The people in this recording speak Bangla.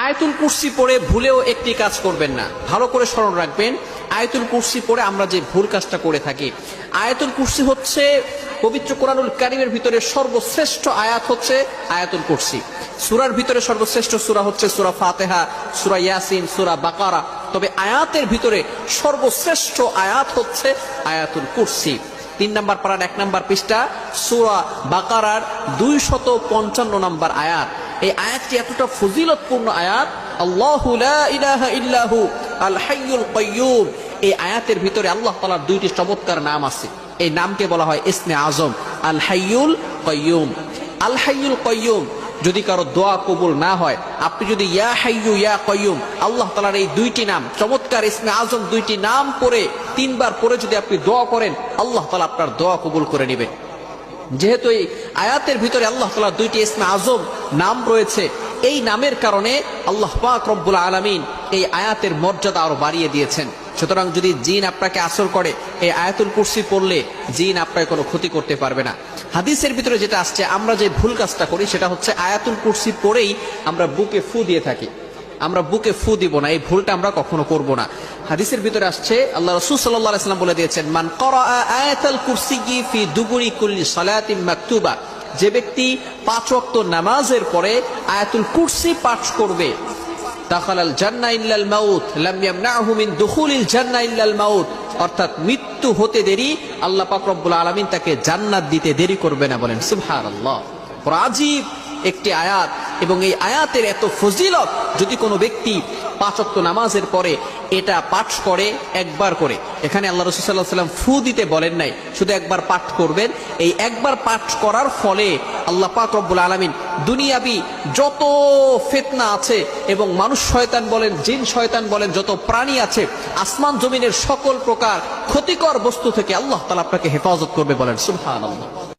আয়াতুল কুরসি পড়ে ভুলেও একটি কাজ করবেন না, ভালো করে স্মরণ রাখবেন। আয়াতুল কুরসি পড়ে আমরা যে ভুল কাজটা করে থাকি, আয়াতুল কুরসি হচ্ছে পবিত্র কোরআনুল কারীমের ভিতরে সর্বশ্রেষ্ঠ আয়াত হচ্ছে আয়াতুল কুরসি। সূরার ভিতরে সর্বশ্রেষ্ঠ সূরা হচ্ছে সূরা ফাতিহা, সূরা ইয়াসিন, সূরা বাকারা। তবে আয়াতের ভিতরে সর্বশ্রেষ্ঠ আয়াত হচ্ছে আয়াতুল কুরসি। 3 নম্বর পারার 1 নম্বর পৃষ্ঠা সূরা বাকারার 255 নম্বর আয়াত। এই আয়াতটি এতটা ফজিলতপূর্ণ আয়াত, আল্লাহু লা ইলাহা ইল্লাহু আল হাইয়ুল কাইয়্যুম। এই আয়াতের ভিতরে আল্লাহ তাআলার 2টি চমৎকার নাম আছে। এই নামকে বলা হয় ইসমে আজম, আল হাইয়ুল কাইয়্যুম। আল হাইয়ুল কাইয়্যুম যদি কারো দোয়া কবুল না হয়, আপনি যদি ইয়া হাইয়ু ইয়া কাইয়্যুম আল্লাহ তাআলার এই 2টি নাম, চমৎকার ইসমে আজম 2টি নাম পড়ে 3 বার পরে যদি আপনি দোয়া করেন, আল্লাহ তাআলা আপনার দোয়া কবুল করে নেবেন। যেহেতু এই আয়াতের ভিতরে আল্লাহ তাআলার 2টি ইসমে আজম নাম রয়েছে, এই নামের কারণে আল্লাহ পাক রব্বুল আলামিন এই আয়াতের মর্যাদা আরো বাড়িয়ে দিয়েছেন। সুতরাং যদি জিন আপনাকে আসর করে, এই আয়াতুল কুরসি পড়লে জিন আপনাকে কোনো ক্ষতি করতে পারবে না। হাদিসের ভিতরে যেটা আসছে, আমরা যে ভুল কাজটা করি সেটা হচ্ছে আয়াতুল কুরসি পড়েই আমরা বুকে ফু দিয়ে থাকি। আমরা বুকে ফু দিব না, এই ভুলটা আমরা কখনো করব না। হাদিসের ভিতরে আসছে, আল্লাহ রাসূল সাল্লাল্লাহু আলাইহি ওয়াসাল্লাম বলে দিয়েছেন, মান ক্বারা আয়াতুল কুরসি ফি দুবুরি কুল্লি সালাতিন মাকতুবা, যে ব্যক্তি 5 ওয়াক্ত নামাজের পরে আয়াতুল কুরসি পাঠ করবে, দাখালাল জান্নাহ ইল্লাল মাউত লাম ইয়ামনাহু মিন দুখুলিল জান্নাহ ইল্লাল মাউত, অর্থাৎ মৃত্যু হতে দেরি আল্লাহ পাক রব্বুল আলামিন তাকে জান্নাত দিতে দেরি করবে না। বলেন সুবহানাল্লাহ। বড় আজীব একটি আয়াত, এবং এই আয়াতের এত ফজিলত। যদি কোনো ব্যক্তি 5 ওয়াক্ত নামাজের পরে এটা পাঠ করে একবার করে, এখানে আল্লাহ রাসূল সাল্লাল্লাহু আলাইহি ওয়াসাল্লাম ফু দিতে বলেন নাই, শুধু একবার পাঠ করবেন। এই একবার পাঠ করার ফলে আল্লাহ পাক রব্বুল আলামিন দুনিয়াবি যত ফিতনা আছে, এবং মানুষ শয়তান বলেন, জিন শয়তান বলেন, যত প্রাণী আছে, আসমান জমিনের সকল প্রকার ক্ষতিকর বস্তু থেকে আল্লাহ তাআলা আপনাকে হেফাজত করবে। বলেন সুবহানাল্লাহ।